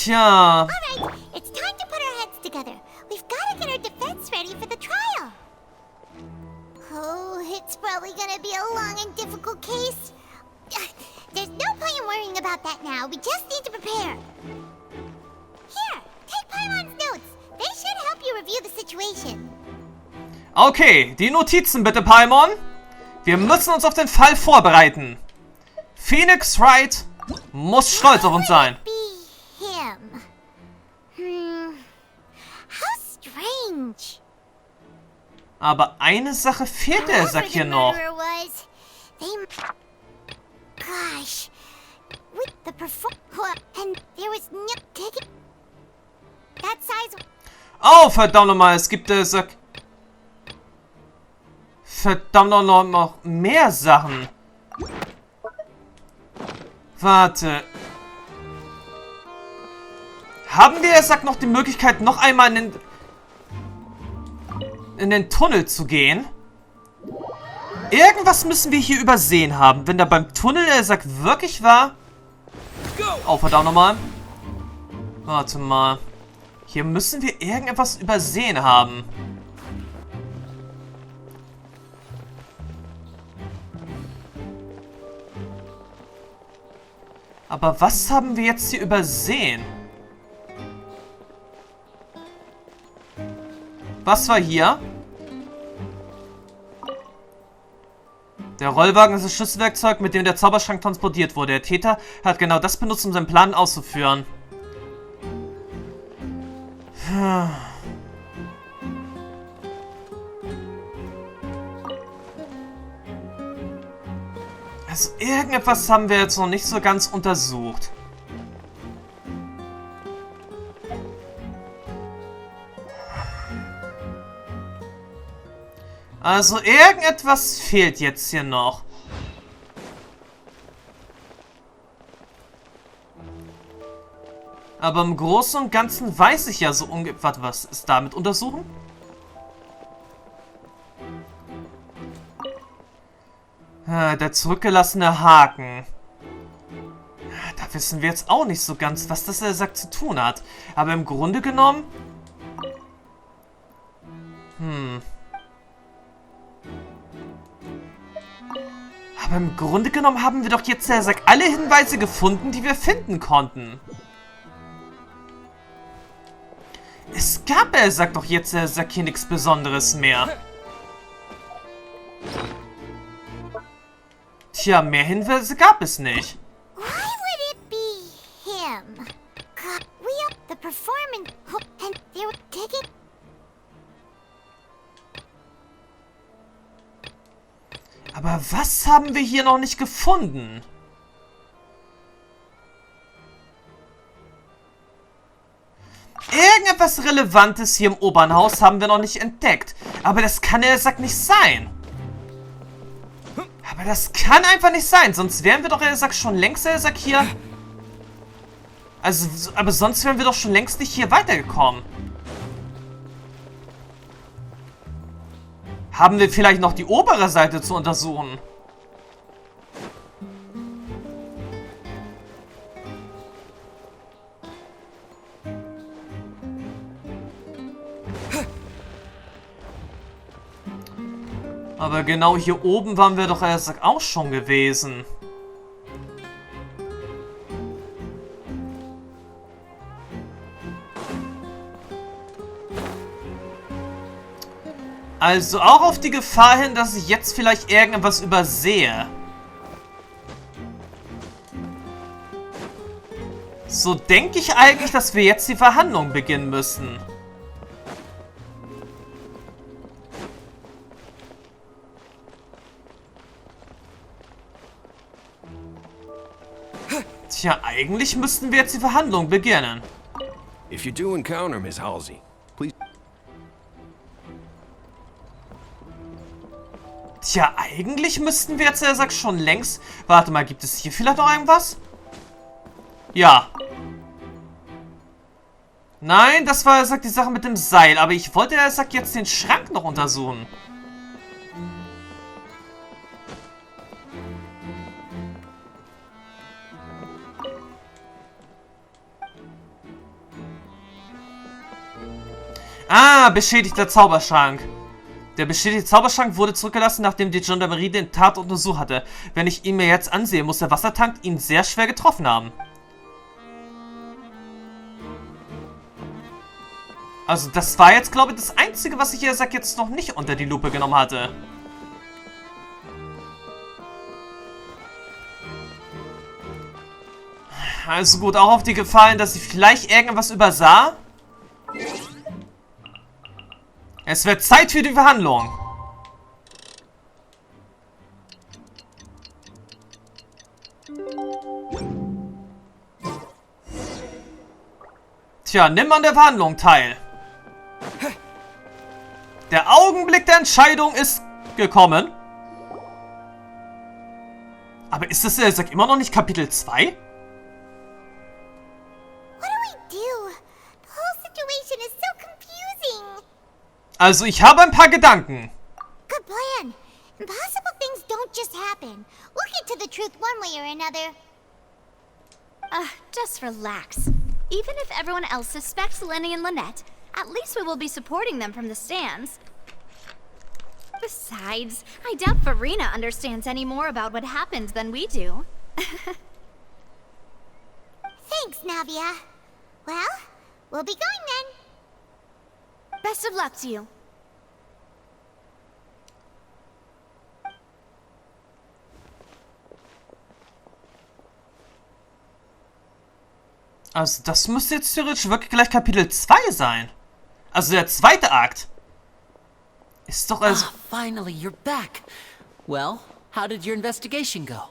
Tja. Alright, it's time to put our heads together. We've got to get our defense ready for the trial. Oh, it's probably gonna be a long and difficult case. There's no point in worrying about that now. We just need to prepare. Here, take Paimon's notes. They should help you review the situation. Okay, die Notizen bitte, Paimon. Wir müssen uns auf den Fall vorbereiten. Phoenix Wright muss stolz auf uns sein. Be him. How strange. Aber eine Sache fehlt der Sack hier noch. Gosh, with the performer and there was no taking that size. Oh, verdammt nochmal, es gibt der Sack. Verdammt noch mehr Sachen. Warte. Haben wir, Sack, noch die Möglichkeit, noch einmal in den Tunnel zu gehen? Irgendwas müssen wir hier übersehen haben. Wenn da beim Tunnel der Sack wirklich war. Oh, verdammt nochmal. Warte mal. Hier müssen wir irgendetwas übersehen haben. Aber was haben wir jetzt hier übersehen? Was war hier? Der Rollwagen ist das Schlüsselwerkzeug, mit dem der Zauberschrank transportiert wurde. Der Täter hat genau das benutzt, um seinen Plan auszuführen. Also irgendetwas haben wir jetzt noch nicht so ganz untersucht. Also irgendetwas fehlt jetzt hier noch. Aber im Großen und Ganzen weiß ich ja so ungefähr, was ist damit untersuchen? Der zurückgelassene Haken. Da wissen wir jetzt auch nicht so ganz, was das Sack zu tun hat. Aber im Grunde genommen... Aber im Grunde genommen haben wir doch jetzt, Sack, alle Hinweise gefunden, die wir finden konnten. Es gab, Sack, doch jetzt, Sack, hier nichts Besonderes mehr. Tja, mehr Hinweise gab es nicht. Why would it be him? God, we up the performance and they were taking. Aber was haben wir hier noch nicht gefunden? Irgendetwas Relevantes hier im Opernhaus haben wir noch nicht entdeckt. Aber das kann der Sack nicht sein. Aber das kann einfach nicht sein. Sonst wären wir doch, der Sack, schon längst, der Sack, hier. Also, aber sonst wären wir doch schon längst nicht hier weitergekommen. Haben wir vielleicht noch die obere Seite zu untersuchen? Aber genau hier oben waren wir doch erst auch schon gewesen. Also auch auf die Gefahr hin, dass ich jetzt vielleicht irgendwas übersehe. So denke ich eigentlich, dass wir jetzt die Verhandlungen beginnen müssen. Tja, eigentlich müssten wir jetzt die Verhandlungen beginnen. If you do encounter Miss Halsey, please. Tja, eigentlich müssten wir jetzt, er sagt, schon längst... Warte mal, gibt es hier vielleicht noch irgendwas? Ja. Nein, das war, er sagt, die Sache mit dem Seil. Aber ich wollte, er sagt, jetzt den Schrank noch untersuchen. Ah, beschädigter Zauberschrank. Der beschädigte Zauberschrank wurde zurückgelassen, nachdem die Gendarmerie den Tatort untersucht hatte. Wenn ich ihn mir jetzt ansehe, muss der Wassertank ihn sehr schwer getroffen haben. Also das war jetzt, glaube ich, das Einzige, was ich hier jetzt noch nicht unter die Lupe genommen hatte. Also gut, auch auf die Gefallen, dass ich vielleicht irgendwas übersah. Es wird Zeit für die Verhandlung. Tja, nimm an der Verhandlung teil. Der Augenblick der Entscheidung ist gekommen. Aber ist das, sag immer noch nicht Kapitel 2? What do we do? The whole situation is so confusing. Also, ich habe ein paar Gedanken. Good plan. Impossible things don't just happen. We'll get to the truth one way or another. Just relax. Even if everyone else suspects Lenny and Lynette, at least we will be supporting them from the stands. Besides, I doubt Furina understands any more about what happened than we do. Thanks, Navia. Well, we'll be going then. Best of luck to you. Also, das müsste jetzt theoretisch wirklich gleich Kapitel 2 sein. Also, der zweite Akt. Ist doch also... Finally, you're back. Well, how did your investigation go?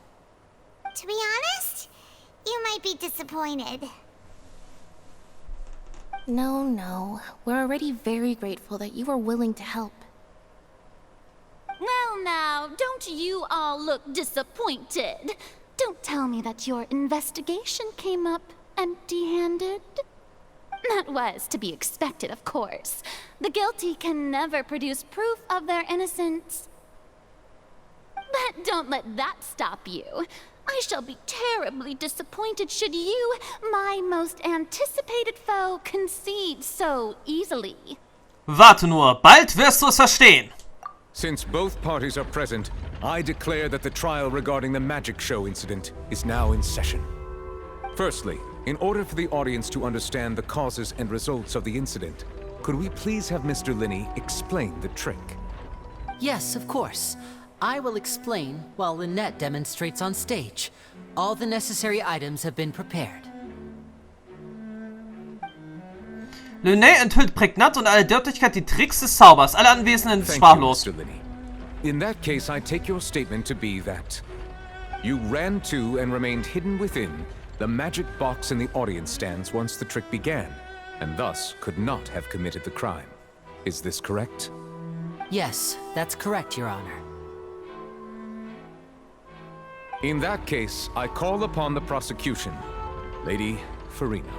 To be honest, you might be disappointed. No. We're already very grateful that you were willing to help. Well now, don't you all look disappointed. Don't tell me that your investigation came up empty-handed. That was to be expected, of course. The guilty can never produce proof of their innocence. But don't let that stop you. I shall be terribly disappointed should you, my most anticipated foe, concede so easily. Warte nur, bald wirst du es verstehen. Since both parties are present, I declare that the trial regarding the magic show incident is now in session. Firstly, in order for the audience to understand the causes and results of the incident, could we please have Mr. Linney explain the trick? Yes, of course. I will explain while Lynette demonstrates on stage. All the necessary items have been prepared. Liney enthüllt prägnant und alle Deutlichkeit die Tricks des Zaubers. Alle Anwesenden Thank sprachlos. you, Mr. Linney. In that case, I take your statement to be that you ran to and remained hidden within the magic box in the audience stands once the trick began, and thus could not have committed the crime. Is this correct? Yes, that's correct, Your Honor. In that case, I call upon the prosecution. Lady Furina,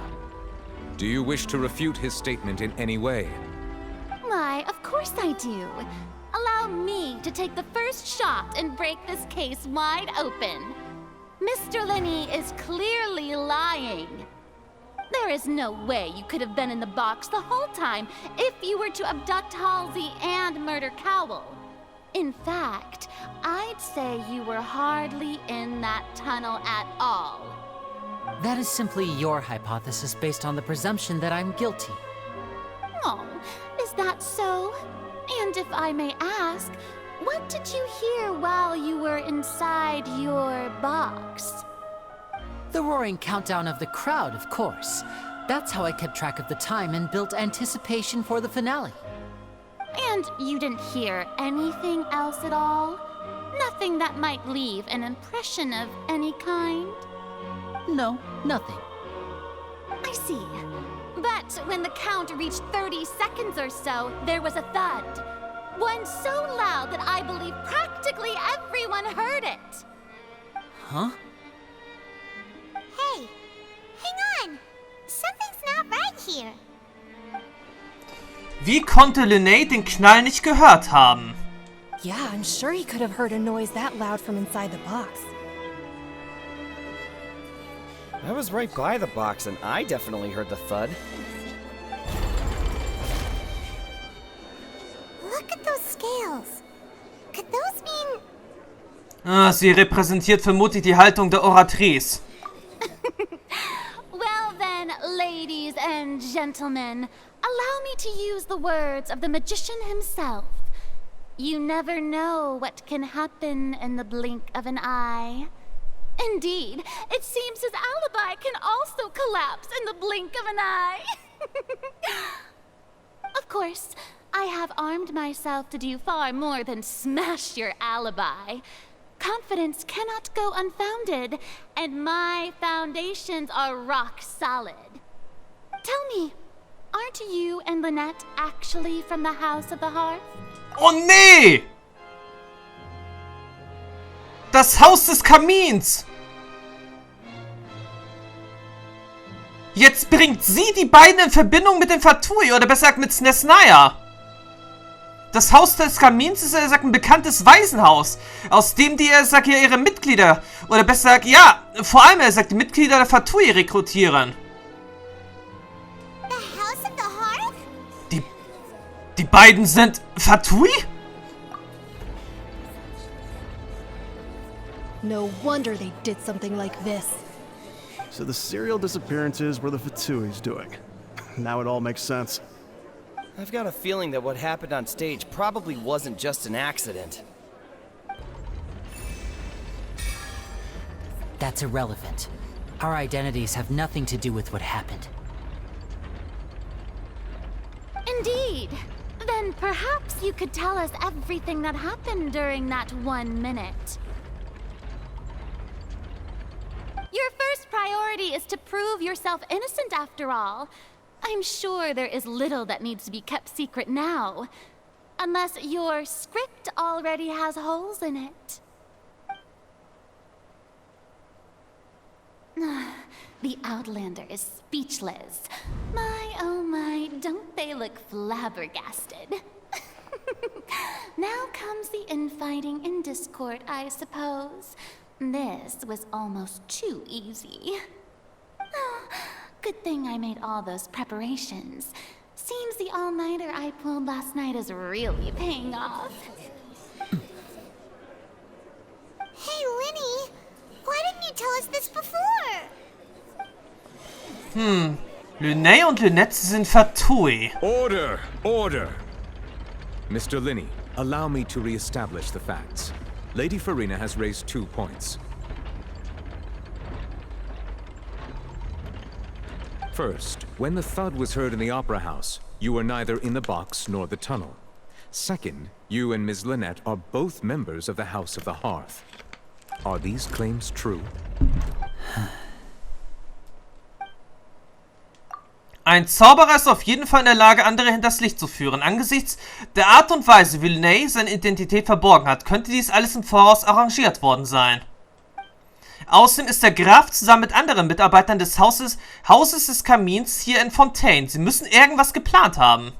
do you wish to refute his statement in any way? Why, of course I do. Allow me to take the first shot and break this case wide open. Mr. Linney is clearly lying. There is no way you could have been in the box the whole time if you were to abduct Halsey and murder Cowell. In fact, I'd say you were hardly in that tunnel at all. That is simply your hypothesis based on the presumption that I'm guilty. Oh, is that so? And if I may ask, what did you hear while you were inside your box? The roaring countdown of the crowd, of course. That's how I kept track of the time and built anticipation for the finale. And you didn't hear anything else at all? Nothing that might leave an impression of any kind? No, nothing. I see. But when the count reached 30 seconds or so, there was a thud. One so loud that I believe practically everyone heard it. Huh? Hey, hang on. Something's not right here. Wie konnte Liney den Knall nicht gehört haben? Yeah, I'm sure he could have heard a noise that loud from inside the box. I was right by the box, and I definitely heard the thud. Sie repräsentiert vermutlich die Haltung der Oratrice. Well then, ladies and gentlemen, allow me to use the words of the magician himself. You never know what can happen in the blink of an eye. Indeed, it seems his alibi can also collapse in the blink of an eye. Of course, I have armed myself to do far more than smash your alibi. Confidence cannot go unfounded, and my foundations are rock solid. Tell me, aren't you and Lynette actually from the House of the Hearth? Oh nee! Das Haus des Kamins! Jetzt bringt sie die beiden in Verbindung mit dem Fatui, oder besser gesagt mit Snesnaya. Das Haus des Kamins ist, er sagt, ein bekanntes Waisenhaus, aus dem die, er sagt, ja, ihre Mitglieder, oder besser gesagt, ja, vor allem, er sagt, die Mitglieder der Fatui rekrutieren. The House of the Hearth? Die beiden sind Fatui? No wonder they did something like this. So the serial disappearances were the Fatui's doing. Now it all makes sense. I've got a feeling that what happened on stage probably wasn't just an accident. That's irrelevant. Our identities have nothing to do with what happened. Indeed. Then perhaps you could tell us everything that happened during that 1 minute. Your first priority is to prove yourself innocent after all. I'm sure there is little that needs to be kept secret now. Unless your script already has holes in it. The Outlander is speechless. My, oh my, don't they look flabbergasted? Now comes the infighting and discord, I suppose. This was almost too easy. Good thing I made all those preparations. Seems the all-nighter I pulled last night is really paying off. Hey, Linny, why didn't you tell us this before? Liney und Lynette sind Fatui. Order! Order! Mr. Linney, allow me to re-establish the facts. Lady Furina has raised 2 points. First, when the thud was heard in the Opera House, you were neither in the box nor the tunnel. Second, you and Ms. Lynette are both members of the House of the Hearth. Are these claims true? Ein Zauberer ist auf jeden Fall in der Lage, andere hinters Licht zu führen. Angesichts der Art und Weise, wie Liney seine Identität verborgen hat, könnte dies alles im Voraus arrangiert worden sein. Außerdem ist der Graf zusammen mit anderen Mitarbeitern des Hauses des Kamins hier in Fontaine. Sie müssen irgendwas geplant haben.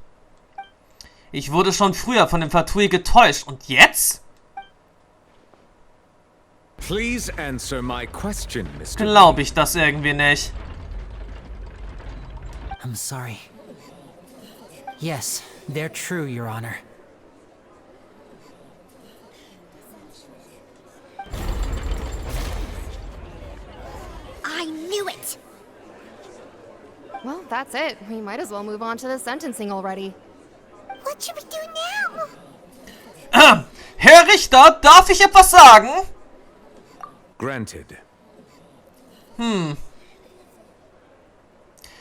Ich wurde schon früher von dem Fatui getäuscht. Und jetzt? Please answer my question, Mr. Glaube ich das irgendwie nicht. I'm sorry. Yes, they're true, Your Honor. I knew it! Well, that's it. We might as well move on to the sentencing already. What should we do now? Herr Richter, darf ich etwas sagen? Granted.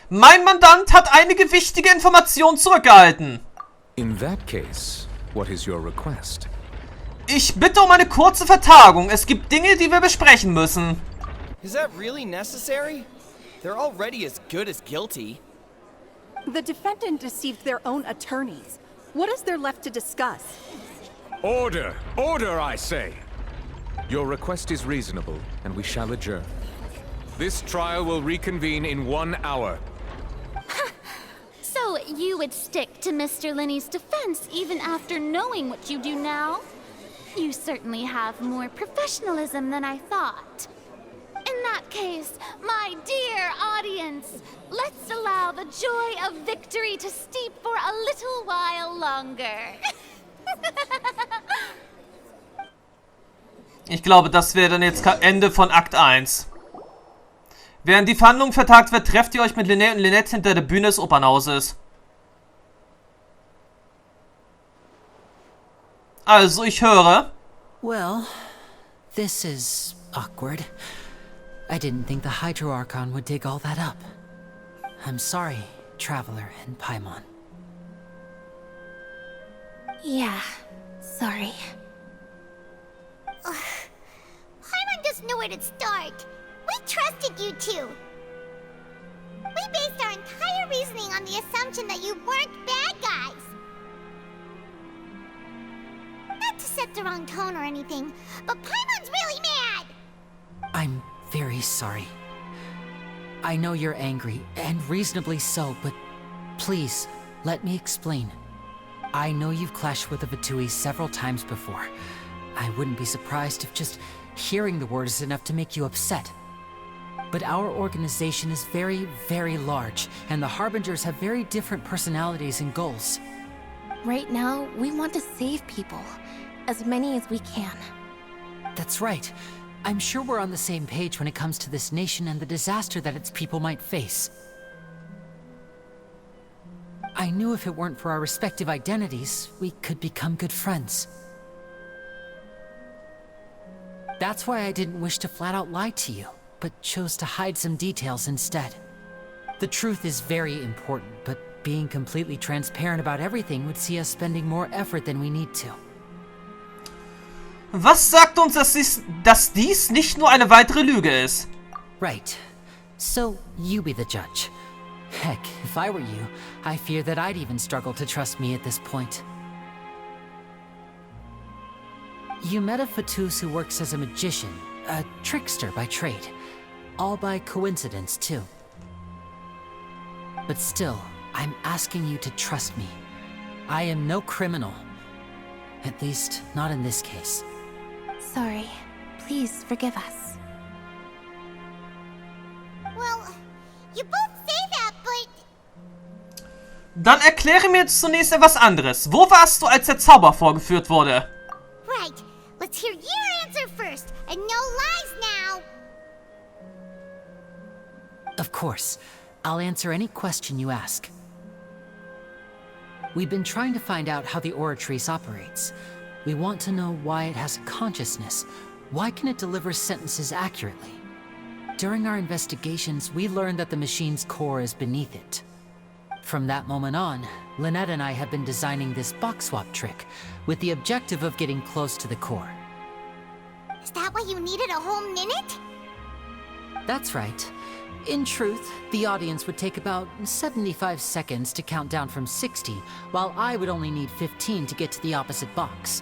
Mein Mandant hat einige wichtige Informationen zurückgehalten. In that case, what is your request? Ich bitte um eine kurze Vertagung. Es gibt Dinge, die wir besprechen müssen. Is that really necessary? They're already as good as guilty. The defendant deceived their own attorneys. What is there left to discuss? Order! Order, I say! Your request is reasonable, and we shall adjourn. This trial will reconvene in 1 hour. So you would stick to Mr. Linney's defense even after knowing what you do now? You certainly have more professionalism than I thought. In that case, my dear audience, let's allow the joy of victory to steep for a little while longer. Ich glaube, das wäre dann jetzt Ende von Akt 1. Während die Verhandlung vertagt wird, trefft ihr euch mit Liney und Lynette hinter der Bühne des Opernhauses. Also, ich höre. Well, this is awkward. I didn't think the Hydro-Archon would dig all that up. I'm sorry, Traveler and Paimon. Yeah, sorry. Paimon doesn't know where to start. We trusted you two. We based our entire reasoning on the assumption that you weren't bad guys. Not to set the wrong tone or anything, but Paimon's really mad! I'm very sorry. I know you're angry, and reasonably so, but please, let me explain. I know you've clashed with the Fatui several times before. I wouldn't be surprised if just hearing the word is enough to make you upset. But our organization is very, very large, and the Harbingers have very different personalities and goals. Right now, we want to save people. As many as we can. That's right. I'm sure we're on the same page when it comes to this nation and the disaster that its people might face. I knew if it weren't for our respective identities, we could become good friends. That's why I didn't wish to flat out lie to you, but chose to hide some details instead. The truth is very important, but being completely transparent about everything would see us spending more effort than we need to. Was sagt uns, dass dies nicht nur eine weitere Lüge ist? Right. So, you be the judge. Heck, if I were you, I fear that I'd even struggle to trust me at this point. You met a Fatus who works as a magician, a trickster by trade. All by coincidence, too. But still, I'm asking you to trust me. I am no criminal. At least, not in this case. Sorry. Please forgive us. Well, you both say that, but... Dann erkläre mir jetzt zunächst etwas anderes. Wo warst du, als der Zauber vorgeführt wurde? Right. Let's hear your answer first, and no lies now! Of course. I'll answer any question you ask. We've been trying to find out how the Oratrice operates. We want to know why it has a consciousness. Why can it deliver sentences accurately? During our investigations, we learned that the machine's core is beneath it. From that moment on, Lynette and I have been designing this box swap trick, with the objective of getting close to the core. Is that why you needed a whole minute? That's right. In truth, the audience would take about 75 seconds to count down from 60, while I would only need 15 to get to the opposite box.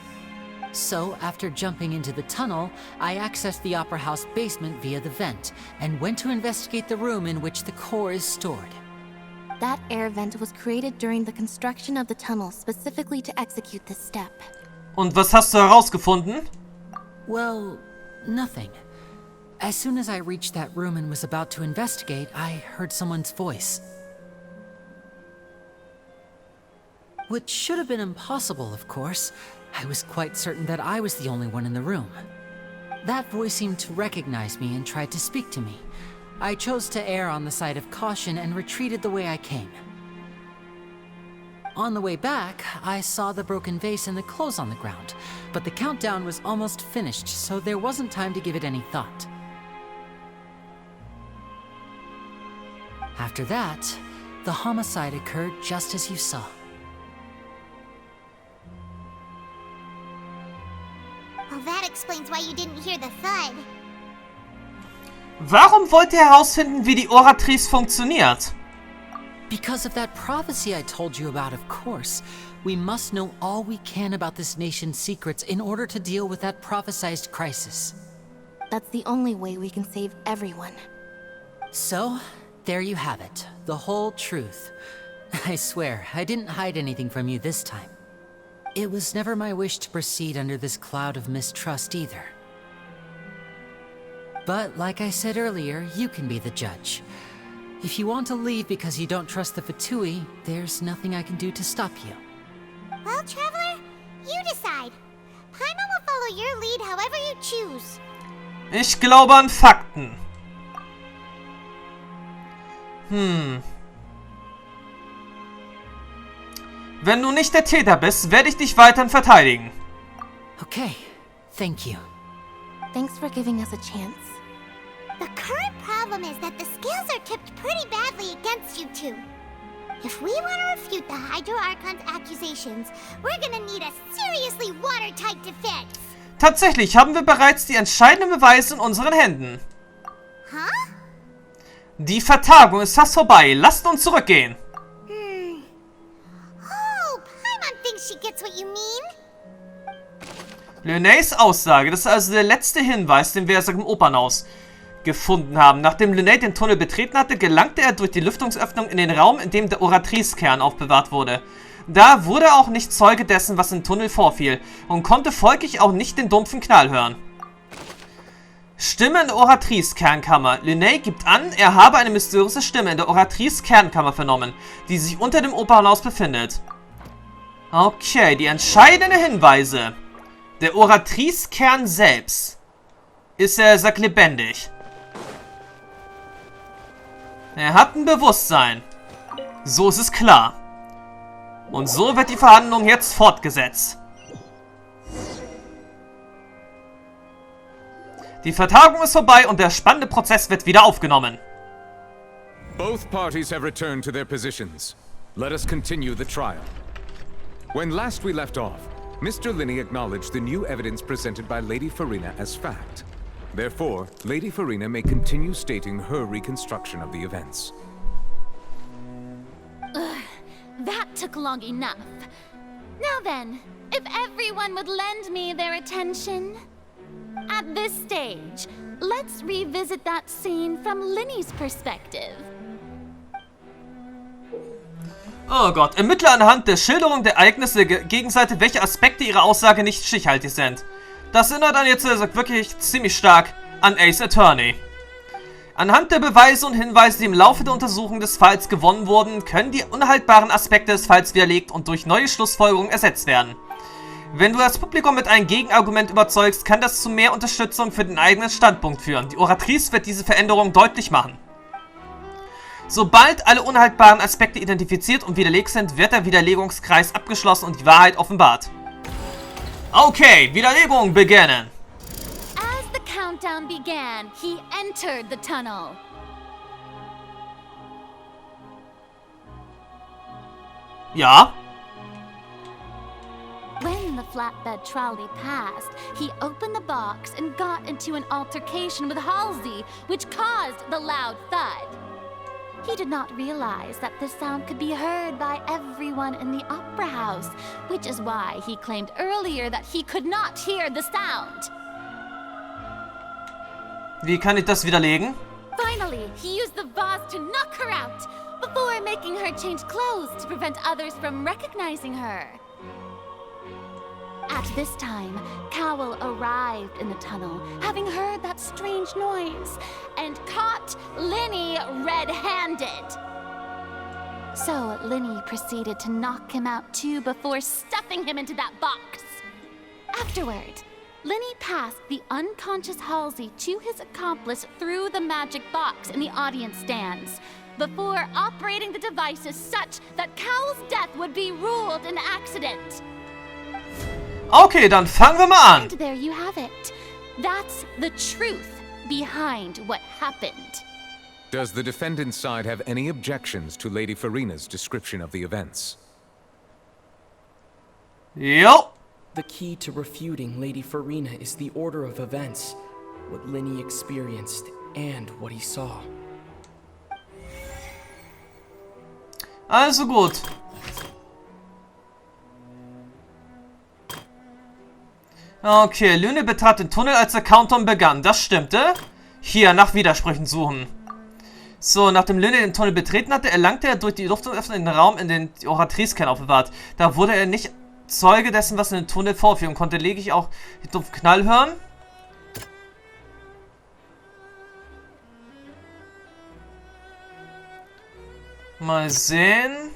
So, after jumping into the tunnel, I accessed the Opera House basement via the vent, and went to investigate the room in which the core is stored. That air vent was created during the construction of the tunnel specifically to execute this step. Und was hast du herausgefunden? Well, nothing. As soon as I reached that room and was about to investigate, I heard someone's voice. Which should have been impossible, of course. I was quite certain that I was the only one in the room. That voice seemed to recognize me and tried to speak to me. I chose to err on the side of caution and retreated the way I came. On the way back, I saw the broken vase and the clothes on the ground, but the countdown was almost finished, so there wasn't time to give it any thought. After that, the homicide occurred just as you saw. Well, that explains why you didn't hear the thud. Warum wollt ihr herausfinden, wie die Oratrice funktioniert? Because of that prophecy I told you about, of course. We must know all we can about this nation's secrets in order to deal with that prophesized crisis. That's the only way we can save everyone. So, there you have it. The whole truth. I swear, I didn't hide anything from you this time. It was never my wish to proceed under this cloud of mistrust either. But, like I said earlier, you can be the judge. If you want to leave because you don't trust the Fatui, there's nothing I can do to stop you. Well, Traveler, you decide. Paimon will follow your lead however you choose. Ich glaube an Fakten. Wenn du nicht der Täter bist, werde ich dich weiterhin verteidigen. Okay, thank you. Thanks for giving us a chance. The current problem is that the scales are tipped pretty badly against you two. If we want to refute the Hydro Archon's accusations, we're gonna need a seriously watertight defense. Tatsächlich haben wir bereits die entscheidenden Beweise in unseren Händen. Huh? Die Vertagung ist fast vorbei. Lasst uns zurückgehen. Oh, Paimon thinks she gets what you mean. Lineys Aussage, das ist also der letzte Hinweis, den wir im Opernhaus gefunden haben. Nachdem Liney den Tunnel betreten hatte, gelangte er durch die Lüftungsöffnung in den Raum, in dem der Oratrice-Kern aufbewahrt wurde. Da wurde er auch nicht Zeuge dessen, was im Tunnel vorfiel, und konnte folglich auch nicht den dumpfen Knall hören. Stimme in der Oratrice-Kernkammer. Liney gibt an, er habe eine mysteriöse Stimme in der Oratrice-Kernkammer vernommen, die sich unter dem Opernhaus befindet. Okay, die entscheidenden Hinweise. Der Oratrice-Kern selbst ist, er sagt, lebendig. Er hat ein Bewusstsein. So ist es klar. Und so wird die Verhandlung jetzt fortgesetzt. Die Vertagung ist vorbei und der spannende Prozess wird wieder aufgenommen. Both parties have returned to their positions. Let us continue the trial. When last we left off, Mr. Linney acknowledged the new evidence presented by Lady Furina as fact. Therefore, Lady Furina may continue stating her reconstruction of the events. That took long enough. Now then, if everyone would lend me their attention. At this stage, let's revisit that scene from Linney's perspective. Oh Gott, ermittle anhand der Schilderung der Ereignisse der Gegenseite, welche Aspekte ihrer Aussage nicht stichhaltig sind. Das erinnert dann jetzt wirklich ziemlich stark an Ace Attorney. Anhand der Beweise und Hinweise, die im Laufe der Untersuchung des Falls gewonnen wurden, können die unhaltbaren Aspekte des Falls widerlegt und durch neue Schlussfolgerungen ersetzt werden. Wenn du das Publikum mit einem Gegenargument überzeugst, kann das zu mehr Unterstützung für den eigenen Standpunkt führen. Die Oratrice wird diese Veränderung deutlich machen. Sobald alle unhaltbaren Aspekte identifiziert und widerlegt sind, wird der Widerlegungskreis abgeschlossen und die Wahrheit offenbart. Okay, Widerlegung beginnen. As the countdown began, he entered the tunnel. Ja. When the flatbed trolley passed, he opened the box and got into an altercation with Halsey, which caused the loud thud. He did not realize that the sound could be heard by everyone in the opera house, which is why he claimed earlier that he could not hear the sound. Wie kann ich das widerlegen? Finally, he used the vase to knock her out, before making her change clothes to prevent others from recognizing her. At this time, Cowell arrived in the tunnel, having heard that strange noise, and caught Linney red-handed. So Linney proceeded to knock him out too before stuffing him into that box. Afterward, Linney passed the unconscious Halsey to his accomplice through the magic box in the audience stands, before operating the devices such that Cowell's death would be ruled an accident. Okay, dann fangen wir mal an. And there you have it. That's the truth behind what happened. Does the defendant's side have any objections to Lady Furina's description of the events? Jo. The key to refuting Lady Furina is the order of events, what Linney experienced, and what he saw. Also gut. Okay, Linney betrat den Tunnel, als der Countdown begann. Das stimmte. Hier, nach Widersprüchen suchen. So, nachdem Linney den Tunnel betreten hatte, erlangte er durch die Lüftungsöffnung in den Raum, in den die Oratrice-Kern aufbewahrt. Da wurde er nicht Zeuge dessen, was in den Tunnel vorfiel und konnte lediglich auch den dumpfen Knall hören. Mal sehen.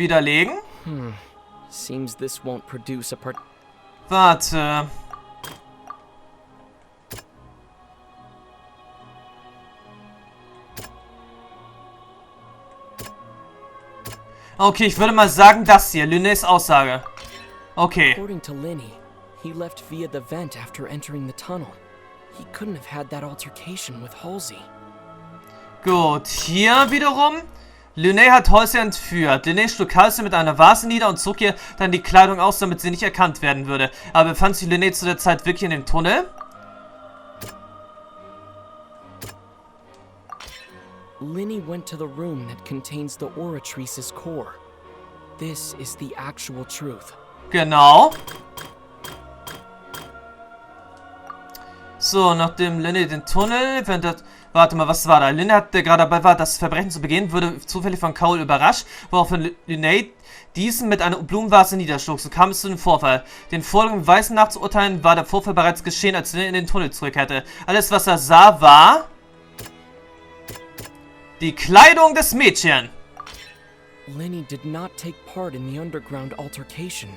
Widerlegen? Seems this won't produce a part. Warte. Okay, ich würde mal sagen, das hier, Lineys Aussage. Okay. According to Liney, he left via the vent after entering the tunnel. He couldn't have had that altercation with Halsey. Gut, hier wiederum. Liney hat Halsey entführt. Liney schlug Halsey mit einer Vase nieder und zog ihr dann die Kleidung aus, damit sie nicht erkannt werden würde. Aber befand sich Liney zu der Zeit wirklich in dem Tunnel? Liney went to the room that contains the Oratrice's core. This is the actual truth. Genau. So, nachdem Liney den Tunnel wendet. Warte mal, was war da? Liney hat gerade dabei war, das Verbrechen zu begehen, wurde zufällig von Cole überrascht, woraufhin Liney diesen mit einer Blumenvase niederschlug. So kam es zu dem Vorfall. Den vorliegenden Beweisen nach zu urteilen, war der Vorfall bereits geschehen, als Liney in den Tunnel zurückkehrte. Alles, was er sah, war die Kleidung des Mädchens. Liney did not take part in the underground altercation.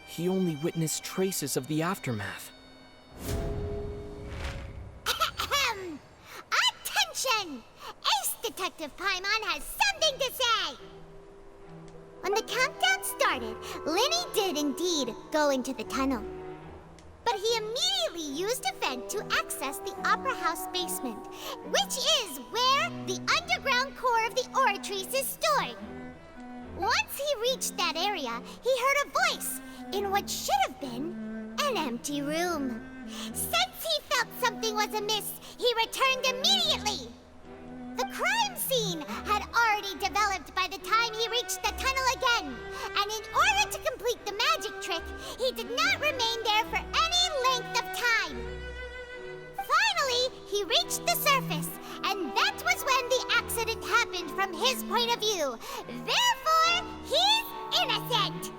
He only witnessed traces of the aftermath. Attention! Ace Detective Paimon has something to say! When the countdown started, Liney did indeed go into the tunnel. But he immediately used a vent to access the Opera House basement, which is where the underground core of the Oratrice is stored. Once he reached that area, he heard a voice in what should have been an empty room. Since he felt something was amiss, he returned immediately. The crime scene had already developed by the time he reached the tunnel again, and in order to complete the magic trick, he did not remain there for any length of time. Finally, he reached the surface, and that was when the accident happened from his point of view. Therefore, he's innocent.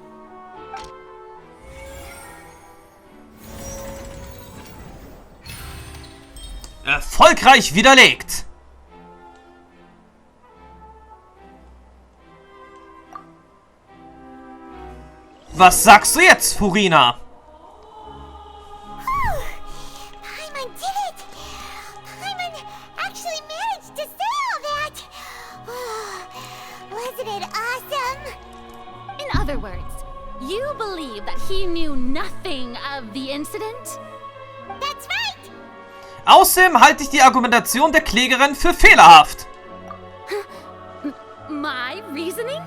Erfolgreich widerlegt. Was sagst du jetzt, Furina? Paimon did it! Paimon actually managed to say all that! Wasn't it awesome? In other words, you believe that he knew nothing of the incident? That's right! Außerdem halte ich die Argumentation der Klägerin für fehlerhaft. My reasoning?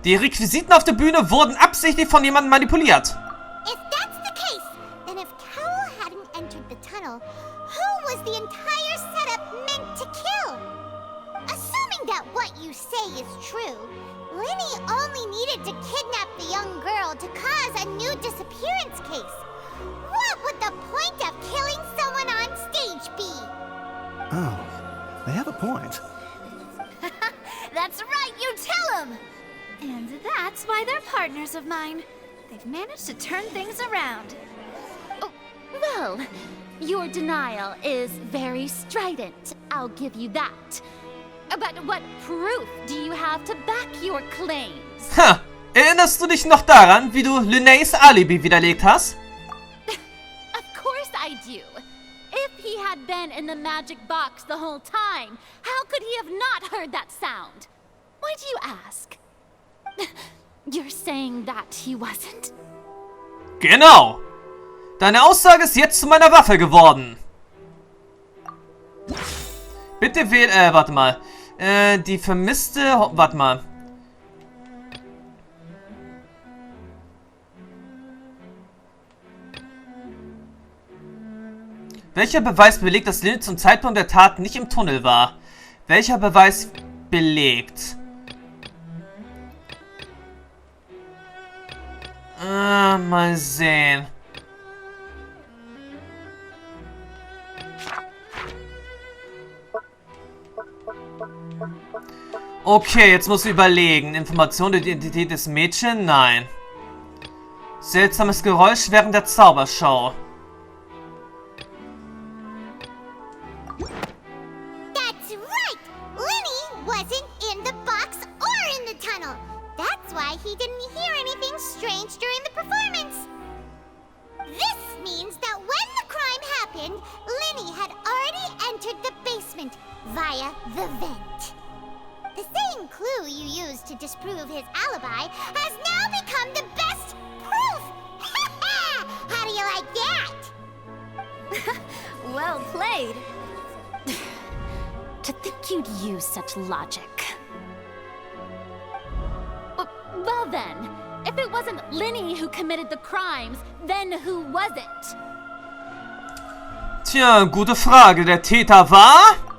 Die Requisiten auf der Bühne wurden absichtlich von jemandem manipuliert. If that's the case, then if Cole hadn't entered the tunnel, who was the entire setup meant to kill? Assuming that what you say is true, Liney only needed to kidnap the young girl to cause a new disappearance case. What would the point of killing someone on stage be? Oh, they have a point. That's right, you tell him! And that's why they're partners of mine. They've managed to turn things around. Oh, well, your denial is very strident, I'll give you that. But what proof do you have to back your claims? Ha! Erinnerst du dich noch daran, wie du Lineys Alibi widerlegt hast? Of course I do. If he had been in the magic box the whole time, how could he have not heard that sound? Why do you ask? You're saying that he wasn't? Genau! Deine Aussage ist jetzt zu meiner Waffe geworden. Bitte warte mal. Die vermisste... Warte mal. Welcher Beweis belegt, dass Liney zum Zeitpunkt der Tat nicht im Tunnel war? Welcher Beweis belegt? Mal sehen. Okay, jetzt muss ich überlegen. Information der Identität des Mädchens? Nein. Seltsames Geräusch während der Zaubershow. That's right! Liney wasn't in the box or he didn't hear anything strange during the performance. This means that when the crime happened, Liney had already entered the basement via the vent. The same clue you used to disprove his alibi has now become the best proof! How do you like that? Well played. To think you'd use such logic. Well then, if it wasn't Liney who committed the crimes, then who was it? Tja, gute Frage. Der Täter war...